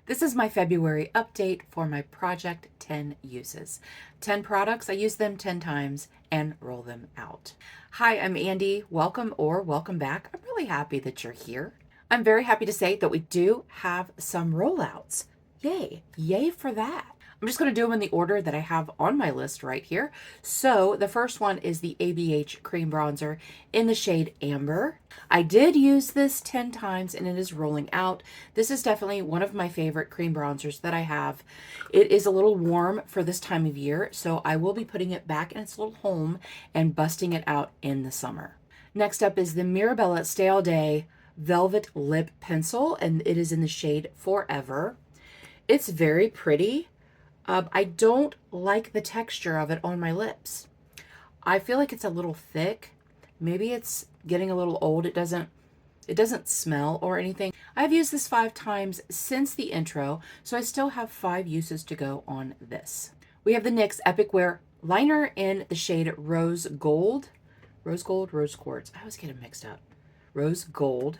This is my February update for my Project 10 uses. 10 products, I use them 10 times and roll them out. Hi, I'm Andi. Welcome or welcome back. I'm really happy that you're here. I'm very happy to say that we do have some rollouts. Yay, yay for that. I'm just going to do them in the order that I have on my list right here. So the first one is the ABH Cream Bronzer in the shade Amber. I did use this 10 times and it is rolling out. This is definitely one of my favorite cream bronzers that I have. It is a little warm for this time of year, so I will be putting it back in its little home and busting it out in the summer. Next up is the Mirabella Stay All Day Velvet Lip Pencil, and it is in the shade Forever. It's very pretty. I don't like the texture of it on my lips. I feel like it's a little thick. Maybe it's getting a little old. It doesn't smell or anything. I've used this 5 times since the intro, so I still have 5 uses to go on this. We have the NYX Epic Wear liner in the shade Rose Gold. Rose Gold, Rose Quartz. I always get them mixed up. Rose Gold.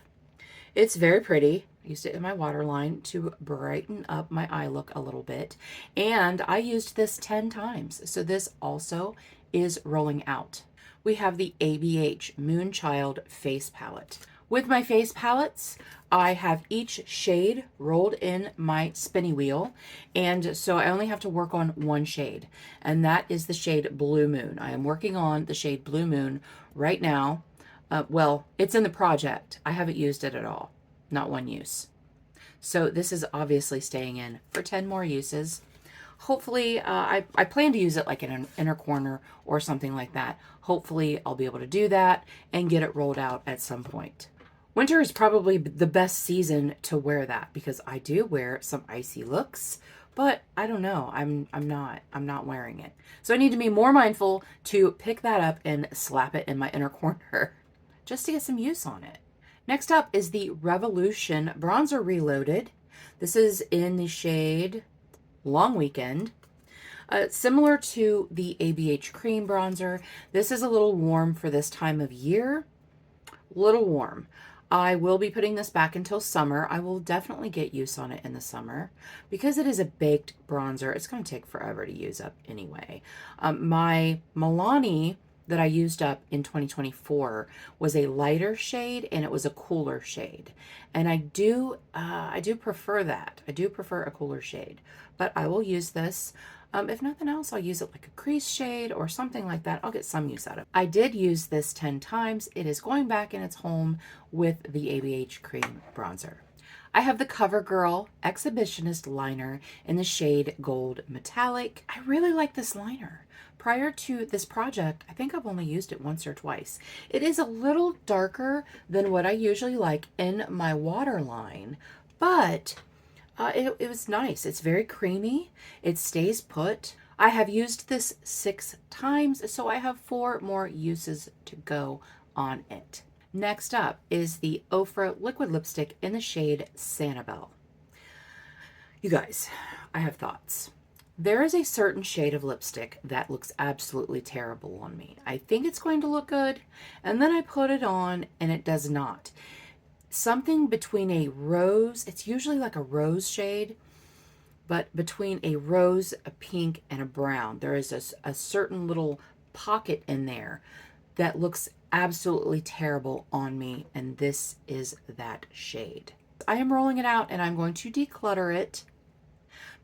It's very pretty. I used it in my waterline to brighten up my eye look a little bit. And I used this 10 times. So this also is rolling out. We have the ABH Moonchild Face Palette. With my face palettes, I have each shade rolled in my spinny wheel. And so I only have to work on one shade. And that is the shade Blue Moon. I am working on the shade Blue Moon right now. Well, it's in the project. I haven't used it at all. Not one use. So this is obviously staying in for 10 more uses. Hopefully, I plan to use it like in an inner corner or something like that. Hopefully, I'll be able to do that and get it rolled out at some point. Winter is probably the best season to wear that because I do wear some icy looks, but I don't know. I'm not wearing it. So I need to be more mindful to pick that up and slap it in my inner corner just to get some use on it. Next up is the Revolution Bronzer Reloaded. This is in the shade Long Weekend. Similar to the ABH Cream Bronzer, this is a little warm for this time of year. Little warm. I will be putting this back until summer. I will definitely get use on it in the summer. Because it is a baked bronzer, it's going to take forever to use up anyway. My Milani that I used up in 2024 was a lighter shade and it was a cooler shade. And I do prefer that. I do prefer a cooler shade, but I will use this. If nothing else, I'll use it like a crease shade or something like that. I'll get some use out of it. I did use this 10 times. It is going back in its home with the ABH Cream Bronzer. I have the CoverGirl Exhibitionist Liner in the shade Gold Metallic. I really like this liner. Prior to this project, I think I've only used it once or twice. It is a little darker than what I usually like in my waterline, but it was nice. It's very creamy. It stays put. I have used this 6 times, so I have 4 more uses to go on it. Next up is the Ofra Liquid Lipstick in the shade Sanibel. You guys, I have thoughts. There is a certain shade of lipstick that looks absolutely terrible on me. I think it's going to look good, and then I put it on and it does not. Something between a rose, it's usually like a rose shade, but between a rose, a pink, and a brown, there is a certain little pocket in there that looks absolutely terrible on me, and this is that shade. I am rolling it out and I'm going to declutter it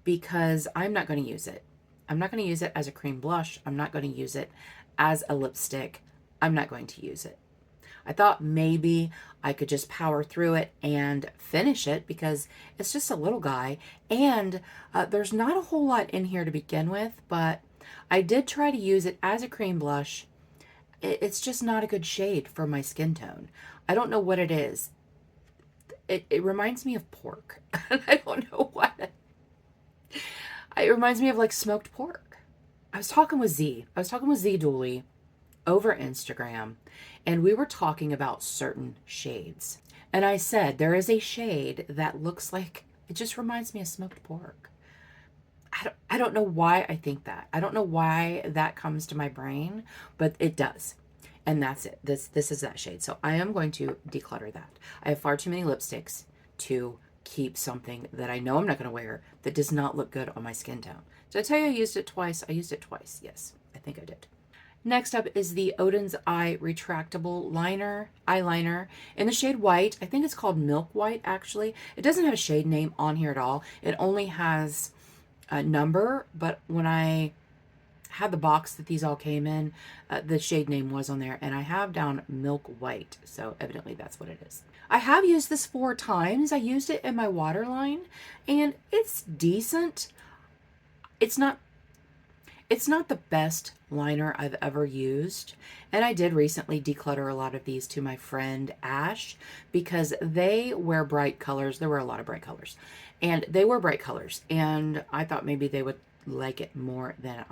because I'm not going to use it. I'm not going to use it as a cream blush. I'm not going to use it as a lipstick. I'm not going to use it. I thought maybe I could just power through it and finish it because it's just a little guy. And there's not a whole lot in here to begin with, but I did try to use it as a cream blush. It's just not a good shade for my skin tone. I don't know what it is. It reminds me of pork. I don't know what. It reminds me of like smoked pork. I was talking with Z Dooley over Instagram, and we were talking about certain shades. And I said, there is a shade that looks like, it just reminds me of smoked pork. I don't know why I think that. I don't know why that comes to my brain, but it does. And that's it. This is that shade. So I am going to declutter that. I have far too many lipsticks to keep something that I know I'm not going to wear that does not look good on my skin tone. Did I tell you I used it twice? I used it twice. Yes, I think I did. Next up is the Odin's Eye Retractable Eyeliner in the shade White. I think it's called Milk White, actually. It doesn't have a shade name on here at all. It only has a number, but when I had the box that these all came in, the shade name was on there, and I have down Milk White, so evidently that's what it is. I have used this 4 times. I used it in my waterline, and it's decent. It's not the best liner I've ever used, and I did recently declutter a lot of these to my friend Ash because they wear bright colors. There were a lot of bright colors, and they wear bright colors, and I thought maybe they would like it more than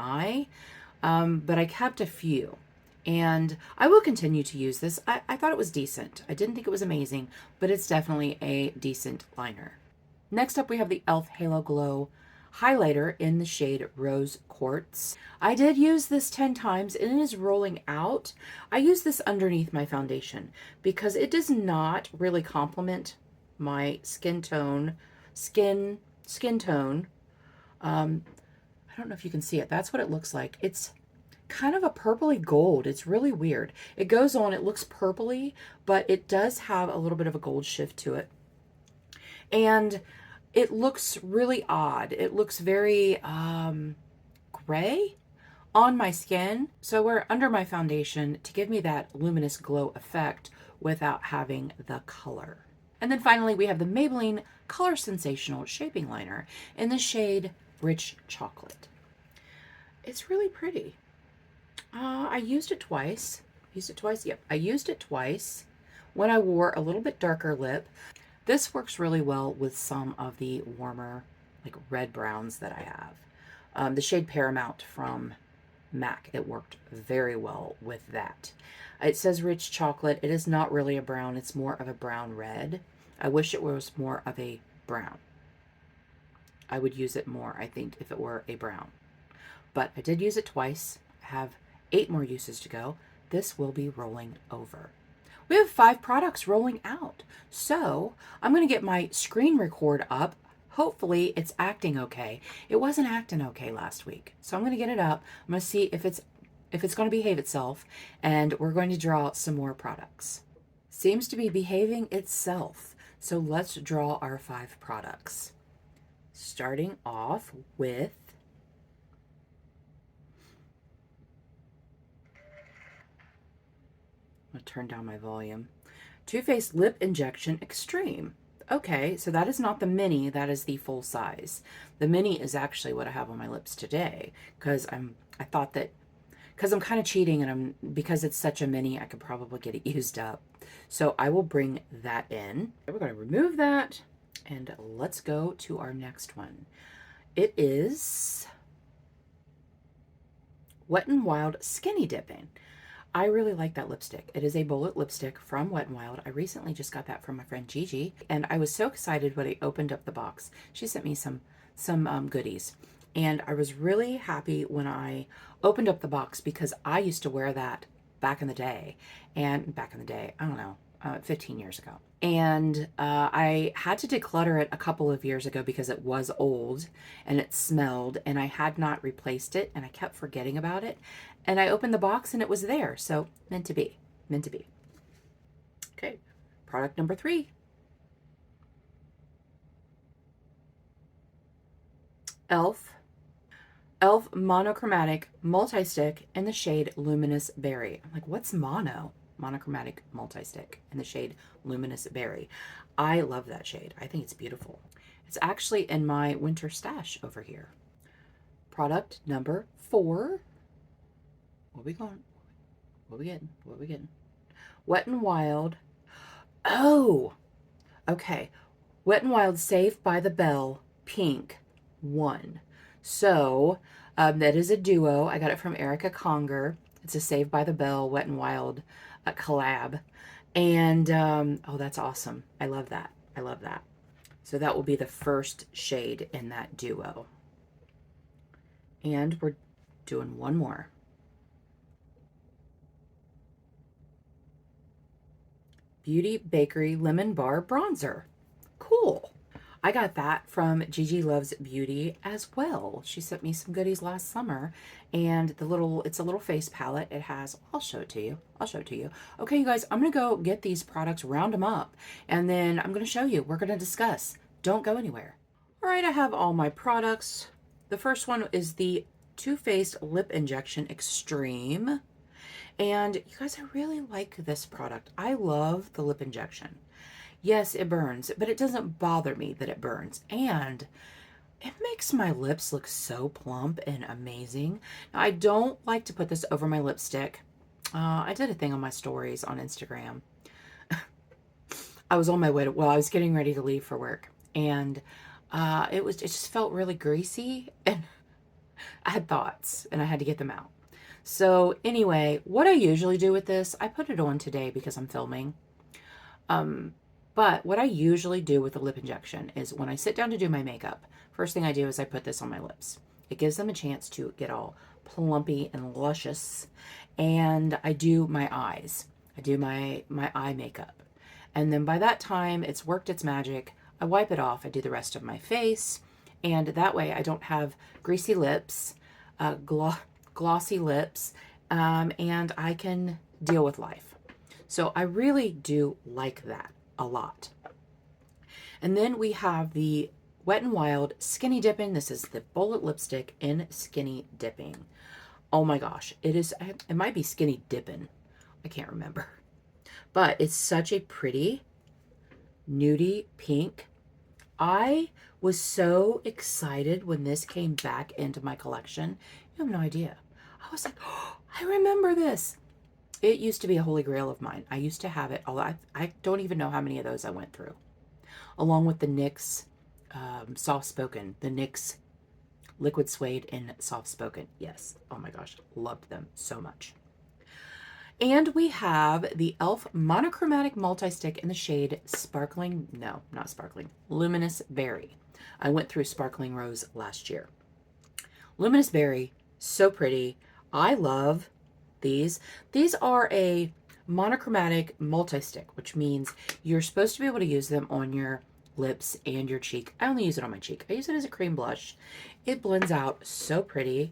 but I kept a few, and I will continue to use this. I thought it was decent. I didn't think it was amazing, but it's definitely a decent liner. Next up, we have the e.l.f. Halo Glow highlighter in the shade Rose Quartz. I did use this 10 times and it is rolling out. I use this underneath my foundation because it does not really complement my skin tone. I don't know if you can see it. That's what it looks like. It's kind of a purpley gold. It's really weird. It goes on, it looks purpley, but it does have a little bit of a gold shift to it. And it looks really odd. It looks very gray on my skin. So we're under my foundation to give me that luminous glow effect without having the color. And then finally, we have the Maybelline Color Sensational Shaping Liner in the shade Rich Chocolate. It's really pretty. I used it twice. Yep, I used it twice when I wore a little bit darker lip. This works really well with some of the warmer, like red browns that I have. The shade Paramount from MAC, it worked very well with that. It says Rich Chocolate. It is not really a brown. It's more of a brown red. I wish it was more of a brown. I would use it more, I think, if it were a brown. But I did use it twice. I have 8 more uses to go. This will be rolling over. We have 5 products rolling out. So I'm going to get my screen record up. Hopefully it's acting okay. It wasn't acting okay last week. So I'm going to get it up. I'm going to see if it's going to behave itself. And we're going to draw some more products. Seems to be behaving itself. So let's draw our 5 products. Starting off with I'm going to turn down my volume. Too Faced Lip Injection Extreme. Okay, so that is not the mini, that is the full size. The mini is actually what I have on my lips today because I thought that because I'm kind of cheating and because it's such a mini, I could probably get it used up. So I will bring that in. We're going to remove that and let's go to our next one. It is Wet n Wild Skinny Dipping. I really like that lipstick. It is a bullet lipstick from Wet n Wild. I recently just got that from my friend Gigi, and I was so excited when I opened up the box. She sent me some goodies, and I was really happy when I opened up the box because I used to wear that back in the day, I don't know, 15 years ago. And I had to declutter it a couple of years ago because it was old and it smelled and I had not replaced it and I kept forgetting about it. And I opened the box and it was there. So meant to be, meant to be. Okay, product number 3. e.l.f. Monochromatic Multi-Stick in the shade Luminous Berry. I'm like, what's monochromatic multi-stick in the shade Luminous Berry? I love that shade. I think it's beautiful. It's actually in my winter stash over here. Product number 4. What we going? What we getting? What we getting? Wet n Wild. Oh, okay. Wet n Wild Saved by the Bell Pink 1. So that is a duo. I got it from Erica Conger. It's a Saved by the Bell Wet n Wild collab. And oh, that's awesome. I love that. I love that. So that will be the first shade in that duo. And we're doing one more. Beauty Bakery Lemon Bar Bronzer. Cool. I got that from Gigi Loves Beauty as well. She sent me some goodies last summer, and it's a little face palette. It has, I'll show it to you. I'll show it to you. Okay, you guys, I'm going to go get these products, round them up, and then I'm going to show you. We're going to discuss. Don't go anywhere. All right, I have all my products. The first one is the Too Faced Lip Injection Extreme. And you guys, I really like this product. I love the lip injection. Yes, it burns, but it doesn't bother me that it burns. And it makes my lips look so plump and amazing. Now, I don't like to put this over my lipstick. I did a thing on my stories on Instagram. I was on my way to, well, I was getting ready to leave for work. And it just felt really greasy. And I had thoughts and I had to get them out. So anyway, what I usually do with this, I put it on today because I'm filming. But what I usually do with the lip injection is when I sit down to do my makeup, first thing I do is I put this on my lips. It gives them a chance to get all plumpy and luscious. And I do my eyes. I do my eye makeup. And then by that time, it's worked its magic. I wipe it off. I do the rest of my face. And that way I don't have greasy lips, glossy lips, and I can deal with life. So I really do like that a lot. And then we have the Wet n Wild Skinny Dipping. This is the bullet lipstick in Skinny Dipping. Oh my gosh, it might be Skinny Dipping. I can't remember. But it's such a pretty nudie pink. I was so excited when this came back into my collection. You have no idea. I was like, oh, I remember this. It used to be a holy grail of mine. I used to have it. I don't even know how many of those I went through. Along with the NYX Soft Spoken. The NYX Liquid Suede in Soft Spoken. Yes. Oh my gosh. Loved them so much. And we have the e.l.f. Monochromatic Multi-Stick in the shade Sparkling, no, not Sparkling, Luminous Berry. I went through Sparkling Rose last year. Luminous Berry, so pretty. I love these. These are a monochromatic multi-stick, which means you're supposed to be able to use them on your lips and your cheek. I only use it on my cheek. I use it as a cream blush. It blends out so pretty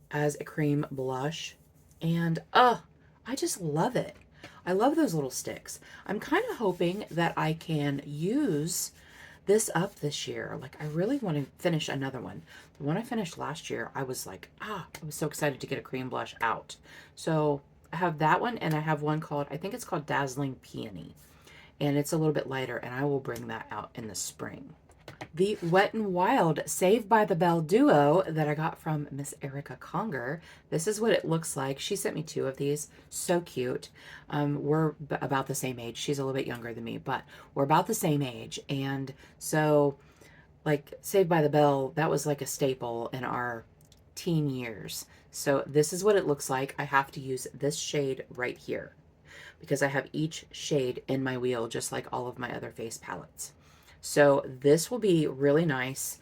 as a cream blush, and I just love it. I love those little sticks. I'm kind of hoping that I can use this up this year. Like, I really want to finish another one. The one I finished last year, I was like, I was so excited to get a cream blush out. So I have that one, and I have one called, I think it's called Dazzling Peony, and it's a little bit lighter, and I will bring that out in the spring. The Wet n Wild Saved by the Bell duo that I got from Miss Erica Conger. This is what it looks like. She sent me 2 of these. So cute. We're about the same age. She's a little bit younger than me, but we're about the same age. And so, like, Saved by the Bell, that was like a staple in our teen years. So this is what it looks like. I have to use this shade right here because I have each shade in my wheel, just like all of my other face palettes. So this will be really nice.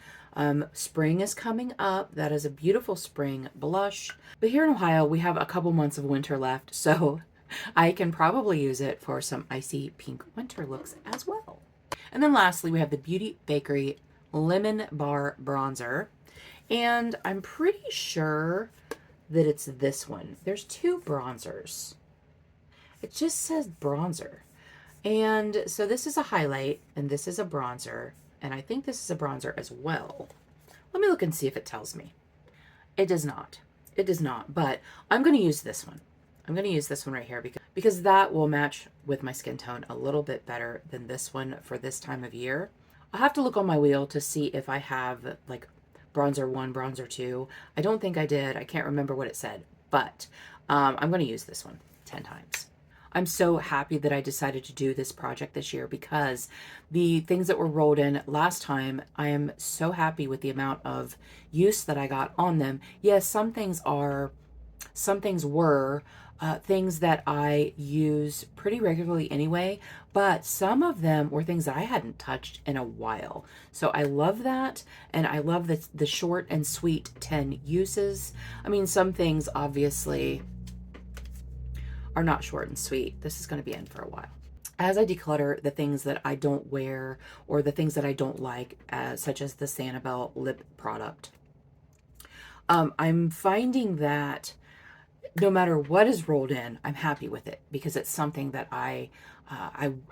Spring is coming up. That is a beautiful spring blush. But here in Ohio, we have a couple months of winter left, so I can probably use it for some icy pink winter looks as well. And then lastly, we have the Beauty Bakery Lemon Bar Bronzer. And I'm pretty sure that it's this one. There's 2 bronzers. It just says bronzer. And so this is a highlight, and this is a bronzer, and I think this is a bronzer as well. Let me look and see if it tells me. It does not. It does not, but I'm going to use this one. I'm going to use this one right here because that will match with my skin tone a little bit better than this one for this time of year. I'll have to look on my wheel to see if I have like bronzer 1, bronzer 2. I don't think I did. I can't remember what it said, but I'm going to use this one 10 times. I'm so happy that I decided to do this project this year because the things that were rolled in last time, I am so happy with the amount of use that I got on them. Yes, some things were things that I use pretty regularly anyway, but some of them were things that I hadn't touched in a while. So I love that, and I love the short and sweet 10 uses. I mean, some things obviously are not short and sweet. This is going to be in for a while. as I declutter the things that I don't wear or the things that I don't like, such as the Sanibel lip product, I'm finding that no matter what is rolled in, I'm happy with it because it's something that I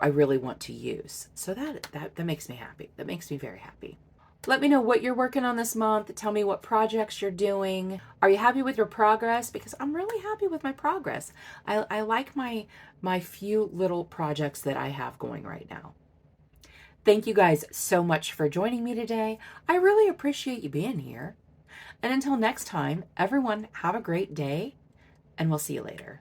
really want to use. So that makes me happy. That makes me very happy. Let me know what you're working on this month. Tell me what projects you're doing. Are you happy with your progress? Because I'm really happy with my progress. I like my few little projects that I have going right now. Thank you guys so much for joining me today. I really appreciate you being here. And until next time, everyone have a great day, and we'll see you later.